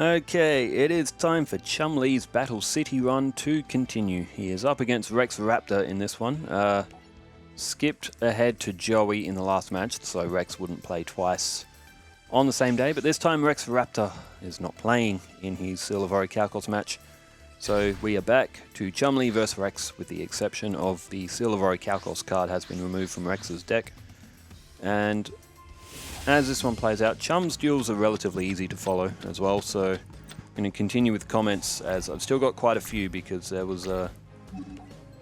Okay, it is time for Chumley's Battle City run to continue. He is up against Rex Raptor in this one. Skipped ahead to Joey in the last match, so Rex wouldn't play twice on the same day, but this time Rex Raptor is not playing in his Silivori Calcos match. So we are back to Chumley versus Rex, with the exception of the Silivori Calcos card has been removed from Rex's deck. And as this one plays out, Chum's duels are relatively easy to follow as well, so I'm going to continue with comments, as I've still got quite a few because there was a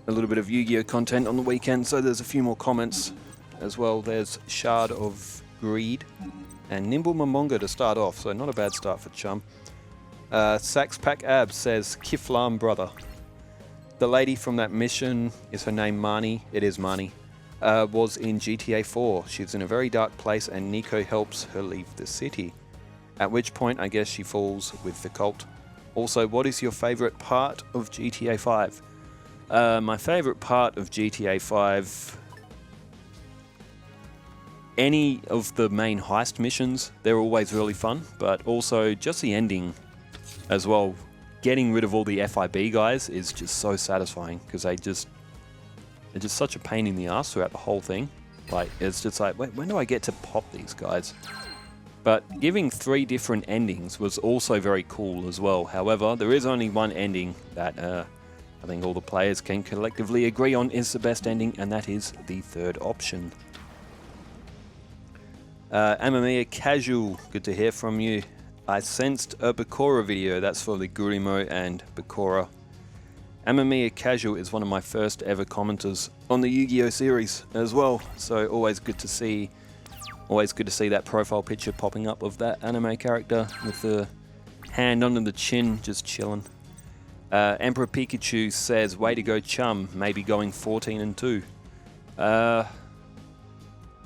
little bit of Yu-Gi-Oh content on the weekend, so there's a few more comments as well. There's Shard of Greed and Nimble Momonga to start off, so not a bad start for Chum. Sax Pack Abs says, Kiflam brother. The lady from that mission, is her name Marnie? It is Marnie. Was in GTA 4. She's in a very dark place and Nico helps her leave the city. At which point I guess she falls with the cult. Also, what is your favourite part of GTA 5? My favourite part of GTA 5... any of the main heist missions, they're always really fun, but also just the ending as well. Getting rid of all the FIB guys is just so satisfying, because they're just such a pain in the ass throughout the whole thing. Like, it's just like, wait, when do I get to pop these guys? But giving 3 different endings was also very cool as well. However, there is only one ending that I think all the players can collectively agree on is the best ending, and that is the third option. Amamiya Casual, good to hear from you. I sensed a Bakura video, that's for the Gurimo and Bakura. Amamiya Casual is one of my first ever commenters on the Yu-Gi-Oh series as well, so always good to see that profile picture popping up of that anime character with the hand under the chin, just chilling. Emperor Pikachu says, way to go Chum, maybe going 14-2.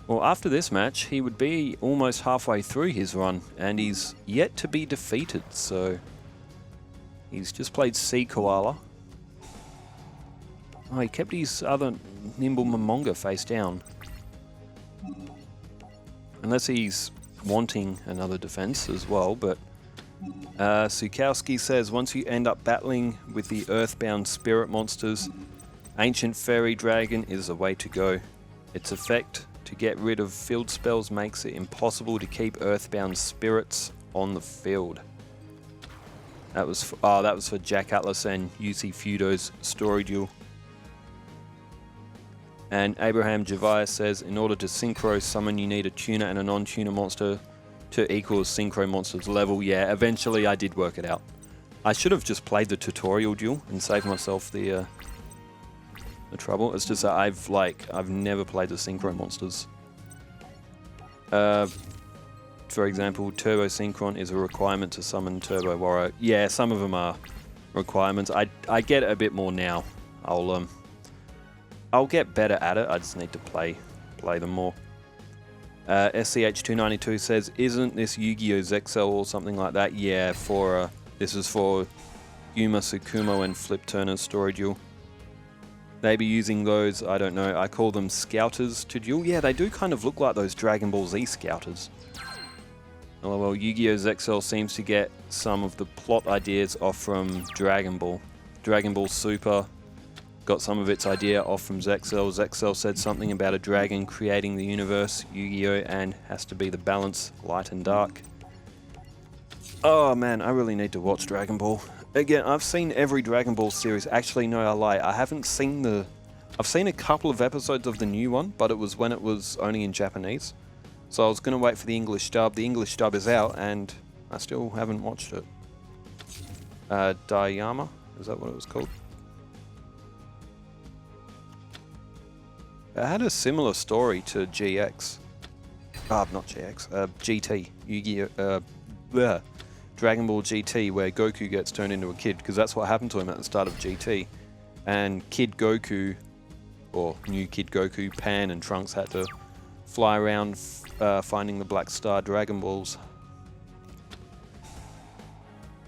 Well, after this match, he would be almost halfway through his run, and he's yet to be defeated, so he's just played Sea Koala. Oh, he kept his other Nimble Momonga face down. Unless he's wanting another defense as well, but Sukowski says, once you end up battling with the Earthbound Spirit monsters, Ancient Fairy Dragon is the way to go. Its effect to get rid of field spells makes it impossible to keep Earthbound Spirits on the field. That was for Jack Atlas and UC Feudo's story duel. And Abraham Javier says, in order to synchro summon you need a tuner and a non-tuner monster to equal a synchro monster's level. Yeah, eventually I did work it out. I should have just played the tutorial duel and saved myself the trouble. It's just that I've never played the synchro monsters. For example, Turbo Synchron is a requirement to summon Turbo Warrior. Yeah, some of them are requirements. I get it a bit more now. I'll get better at it. I just need to play them more. SCH292 says, isn't this Yu-Gi-Oh! Zexel or something like that? Yeah, this is for Yuma Tsukumo and Flip Turner's story duel. They be using those, I don't know, I call them Scouters to duel. Yeah, they do kind of look like those Dragon Ball Z Scouters. Oh, well, Yu-Gi-Oh! Zexel seems to get some of the plot ideas off from Dragon Ball. Dragon Ball Super got some of its idea off from Zexel. Zexel said something about a dragon creating the universe, Yu-Gi-Oh! And has to be the balance, light and dark. Oh man, I really need to watch Dragon Ball. Again, I've seen every Dragon Ball series. Actually, no, I lie. I haven't seen I've seen a couple of episodes of the new one, but it was when it was only in Japanese. So I was going to wait for the English dub. The English dub is out, and I still haven't watched it. Dayama? Is that what it was called? It had a similar story to GX. Not GX. GT. Yu-Gi-Oh! Dragon Ball GT, where Goku gets turned into a kid, because that's what happened to him at the start of GT. And Kid Goku, or New Kid Goku, Pan and Trunks had to fly around finding the Black Star Dragon Balls.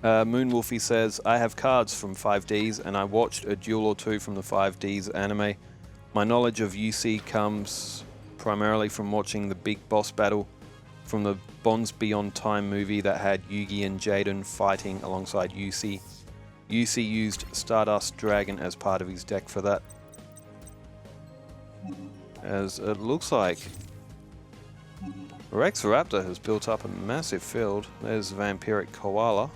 Moonwolfie says, I have cards from 5Ds and I watched a duel or two from the 5Ds anime. My knowledge of UC comes primarily from watching the big boss battle from the Bonds Beyond Time movie that had Yugi and Jaden fighting alongside Yusi. Yusi used Stardust Dragon as part of his deck for that. As it looks like Rex Raptor has built up a massive field. There's Vampiric Koala.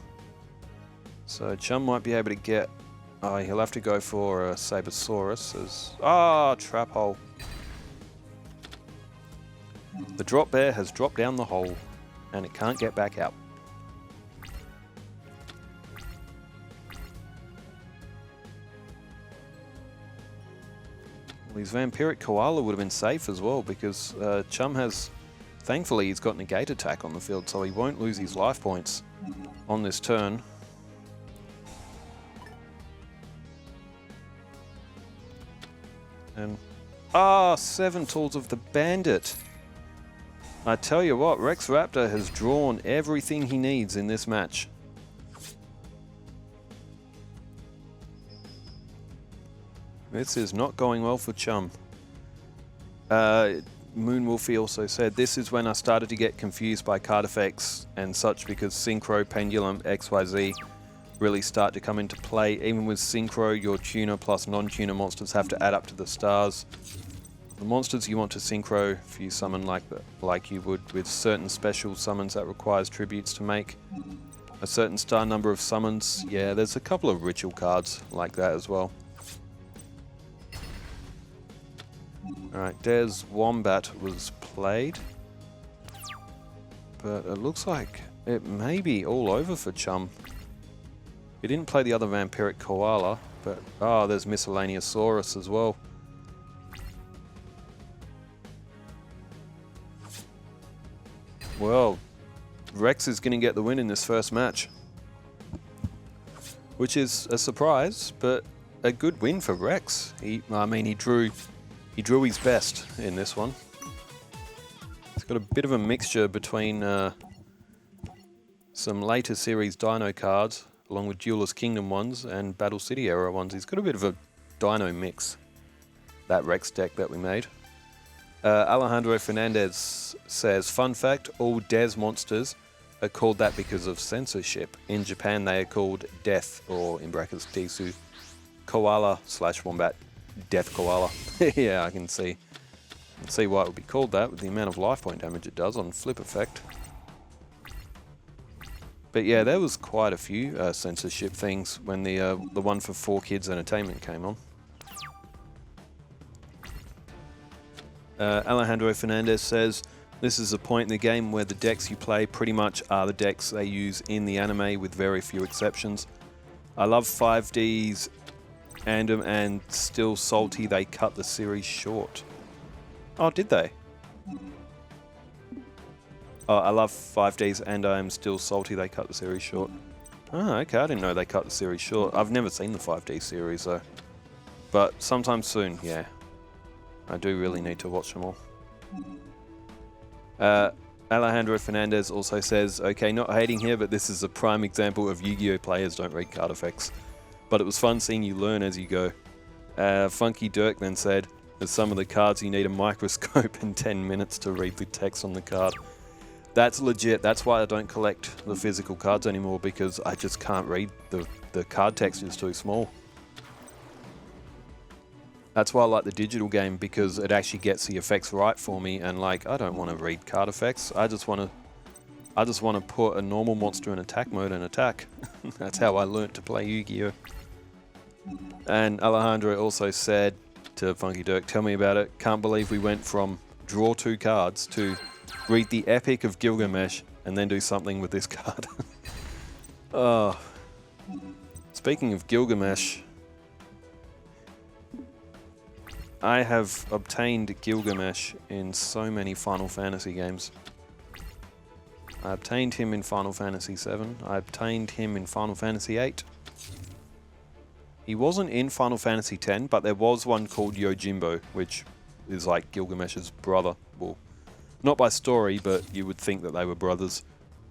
So Chum might be able to get... Oh, he'll have to go for a Sabersaurus as... Ah, trap hole. The drop bear has dropped down the hole and it can't get back out. Well, his Vampiric Koala would have been safe as well because Chum has... Thankfully, he's got Negate Attack on the field, so he won't lose his life points on this turn. And... Ah, 7 Tools of the Bandit! I tell you what, Rex Raptor has drawn everything he needs in this match. This is not going well for Chum. Moonwolfie also said, this is when I started to get confused by card effects and such because Synchro, Pendulum, XYZ really start to come into play. Even with Synchro, your tuner plus non-tuner monsters have to add up to the stars. The monsters you want to Synchro, if you summon like you would with certain special summons that requires tributes to make a certain star number of summons. Yeah, there's a couple of ritual cards like that as well. Alright, Des Wombat was played, but it looks like it may be all over for Chum. He didn't play the other Vampiric Koala, but oh, there's Miscellaneousaurus as well. Well, Rex is going to get the win in this first match, which is a surprise, but a good win for Rex. He drew his best in this one. He's got a bit of a mixture between some later series Dino cards, along with Duelist Kingdom ones and Battle City era ones. He's got a bit of a Dino mix, that Rex deck that we made. Alejandro Fernandez says, fun fact, all Des monsters are called that because of censorship. In Japan they are called Death, or in brackets Desu, Koala/Wombat. Death Koala. Yeah, I can see why it would be called that with the amount of life point damage it does on flip effect. But yeah, there was quite a few censorship things when the one for 4Kids Entertainment came on. Alejandro Fernandez says, this is a point in the game where the decks you play pretty much are the decks they use in the anime with very few exceptions. I love 5D's and still salty they cut the series short. Oh, did they? Oh, I love 5Ds and I am still salty they cut the series short. Oh, okay, I didn't know they cut the series short. I've never seen the 5D series though. But sometime soon, yeah. I do really need to watch them all. Alejandro Fernandez also says, okay, not hating here, but this is a prime example of Yu-Gi-Oh! Players don't read card effects. But it was fun seeing you learn as you go. Funky Dirk then said, there's some of the cards you need a microscope in 10 minutes to read the text on the card. That's legit. That's why I don't collect the physical cards anymore, because I just can't read the card text is too small. That's why I like the digital game, because it actually gets the effects right for me, and like, I don't want to read card effects. I just want to put a normal monster in attack mode and attack. That's how I learnt to play Yu-Gi-Oh! And Alejandro also said to Funky Dirk, tell me about it. Can't believe we went from draw 2 cards to read the Epic of Gilgamesh and then do something with this card. Oh. Speaking of Gilgamesh, I have obtained Gilgamesh in so many Final Fantasy games. I obtained him in Final Fantasy VII. I obtained him in Final Fantasy VIII. He wasn't in Final Fantasy X, but there was one called Yojimbo, which is like Gilgamesh's brother. Well, not by story, but you would think that they were brothers.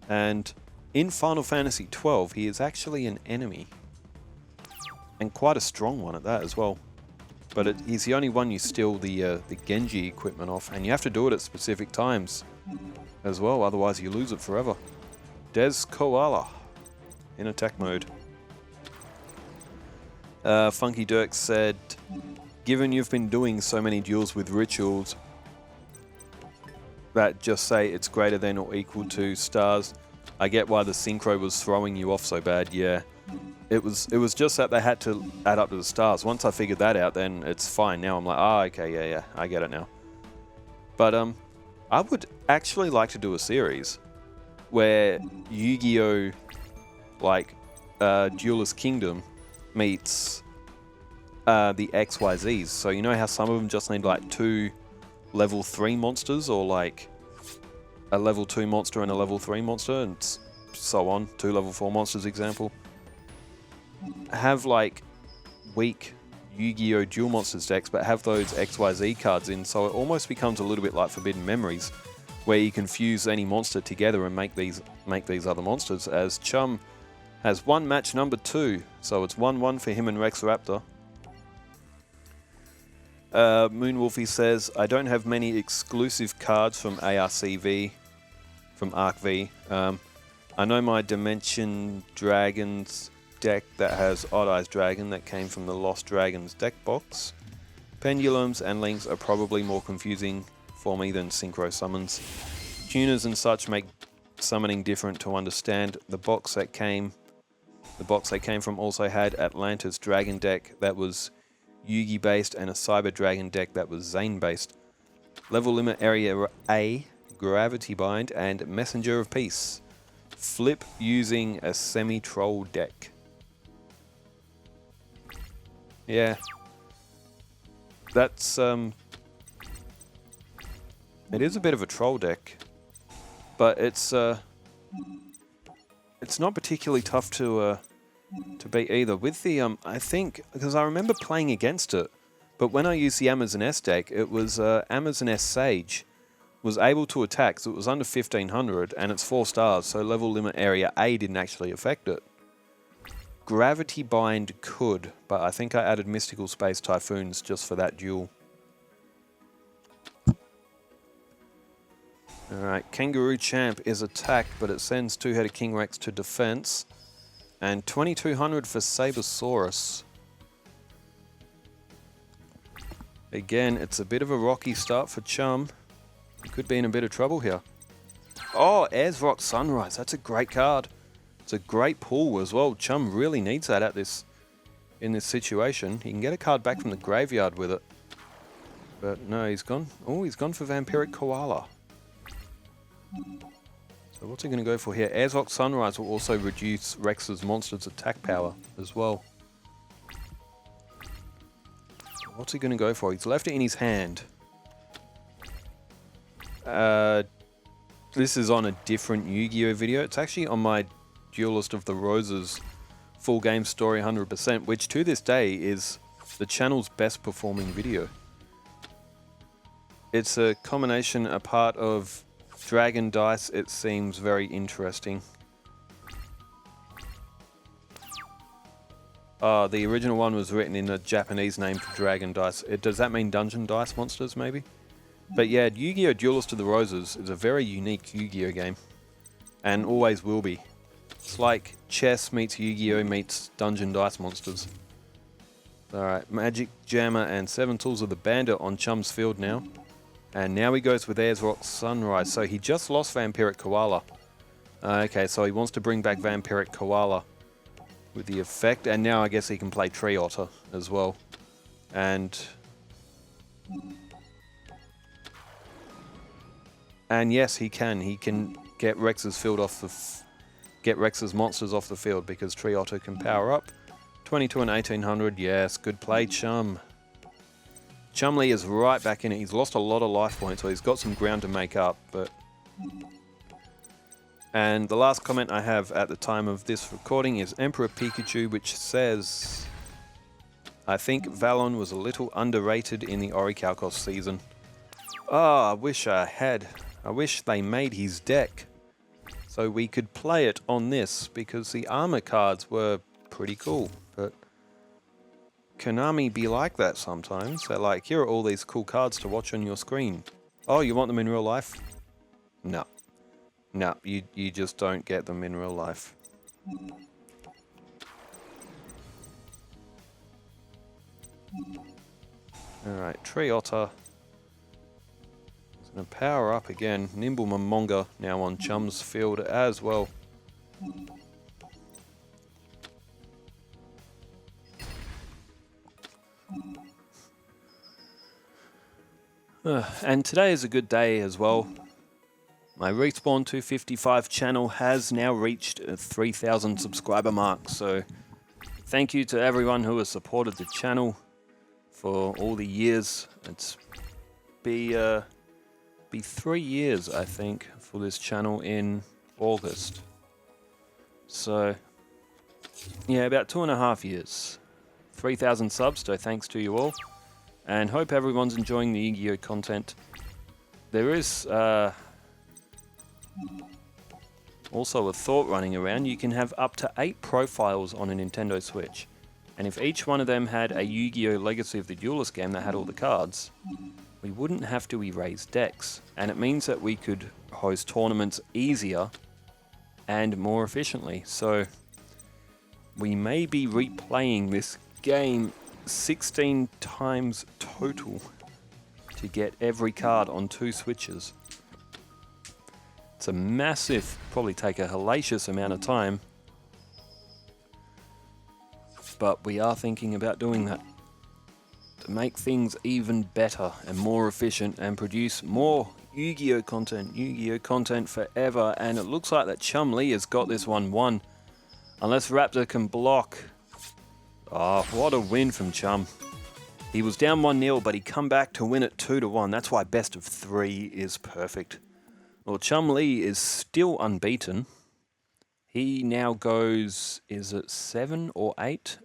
And in Final Fantasy XII, he is actually an enemy. And quite a strong one at that as well. But he's the only one you steal the Genji equipment off, and you have to do it at specific times. as well, otherwise you lose it forever. Des Koala in attack mode. Funky Dirk said, given you've been doing so many duels with rituals that just say it's greater than or equal to stars, I get why the synchro was throwing you off so bad. Yeah, it was just that they had to add up to the stars. Once I figured that out, then it's fine. Now I'm like, okay, yeah, I get it now. But I would actually like to do a series where Yu-Gi-Oh! Like Duelist Kingdom meets the XYZs. So you know how some of them just need like 2 level 3 monsters, or like a level 2 monster and a level 3 monster, and so on. 2 level 4 monsters, example. Have like weak Yu-Gi-Oh! Duel Monsters decks, but have those XYZ cards in, so it almost becomes a little bit like Forbidden Memories, where you can fuse any monster together and make these other monsters. As Chum has won match number 2, so it's 1-1 for him and Rex Raptor. Moonwolfie says, I don't have many exclusive cards from ARCV, from Arc V. I know my Dimension Dragons deck that has Odd Eyes Dragon that came from the Lost Dragons deck box. Pendulums and links are probably more confusing for me than synchro summons. Tuners and such make summoning different to understand. The box they came from also had Atlantis Dragon deck that was Yugi based and a Cyber Dragon deck that was Zane based. Level limit area A, Gravity Bind, and Messenger of Peace. Flip using a semi-troll deck. Yeah. That's it is a bit of a troll deck, but it's not particularly tough to beat either. With the I think, because I remember playing against it, but when I used the Amazon S deck, it was Amazon S Sage was able to attack, so it was under 1500 and it's 4 stars, so level limit area A didn't actually affect it. Gravity Bind could, but I think I added Mystical Space Typhoons just for that duel. Alright, Kangaroo Champ is attack, but it sends 2-headed King Rex to defense. And 2200 for Sabersaurus. Again, it's a bit of a rocky start for Chum. He could be in a bit of trouble here. Oh, Ayers Rock Sunrise. That's a great card. It's a great pull as well. Chum really needs that in this situation. He can get a card back from the graveyard with it. But no, he's gone. Oh, he's gone for Vampiric Koala. So what's he going to go for here? Ayers Rock Sunrise will also reduce Rex's monster's attack power as well. So what's he going to go for? He's left it in his hand. This is on a different Yu-Gi-Oh! Video. It's actually on my Duelist of the Roses full game story 100%, which to this day is the channel's best performing video. It's a combination, a part of Dragon Dice. It seems very interesting. The original one was written in a Japanese name for Dragon Dice. Does that mean Dungeon Dice Monsters, maybe? But yeah, Yu-Gi-Oh! Duelist of the Roses is a very unique Yu-Gi-Oh! Game. And always will be. It's like chess meets Yu-Gi-Oh! Meets Dungeon Dice Monsters. Alright, Magic Jammer and 7 Tools of the Bandit on Chum's field now. And now he goes with Ayers Rock Sunrise. So he just lost Vampiric Koala. Okay, so he wants to bring back Vampiric Koala with the effect. And now I guess he can play Tree Otter as well. And yes, he can. He can get Rex's field off the get Rex's monsters off the field because Tree Otter can power up. 22 and 1800. Yes, good play, Chum. Chumley is right back in it. He's lost a lot of life points, so he's got some ground to make up. And the last comment I have at the time of this recording is Emperor Pikachu, which says, I think Valon was a little underrated in the Orichalcos season. I wish they made his deck so we could play it on this, because the armor cards were pretty cool. But Konami be like that sometimes. They're like, here are all these cool cards to watch on your screen. Oh, you want them in real life? No. No, you just don't get them in real life. Alright, Tree Otter. It's going to power up again. Nimble Momonga now on Chum's field as well. And today is a good day as well. My Respawn 255 channel has now reached a 3,000 subscriber mark, so thank you to everyone who has supported the channel for all the years. It's be 3 years, I think, for this channel in August. So, yeah, about 2.5 years. 3,000 subs, so thanks to you all. And hope everyone's enjoying the Yu-Gi-Oh content. There is also a thought running around. You can have up to 8 profiles on a Nintendo Switch. And if each one of them had a Yu-Gi-Oh! Legacy of the Duelist game that had all the cards, we wouldn't have to erase decks. And it means that we could host tournaments easier and more efficiently. So we may be replaying this game 16 times total to get every card on 2 switches. It's a massive, probably take a hellacious amount of time, but we are thinking about doing that to make things even better and more efficient and produce more Yu-Gi-Oh content forever. And it looks like that Chumley has got this one won, unless Raptor can block. Oh, what a win from Chum. He was down 1-0, but he come back to win it 2-1. That's why best of 3 is perfect. Well, Chumley is still unbeaten. He now goes, is it 7 or 8?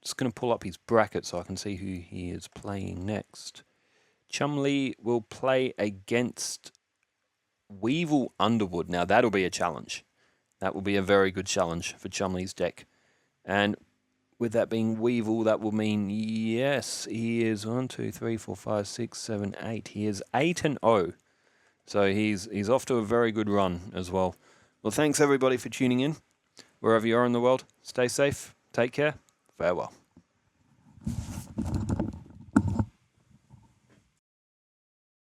Just going to pull up his bracket so I can see who he is playing next. Chumley will play against Weevil Underwood. Now, that'll be a challenge. That will be a very good challenge for Chumley's deck. And with that being Weevil, that will mean, yes, he is 1, 2, 3, 4, 5, 6, 7, 8. He is 8-0. So he's off to a very good run as well. Well, thanks everybody for tuning in. Wherever you are in the world, stay safe, take care, farewell.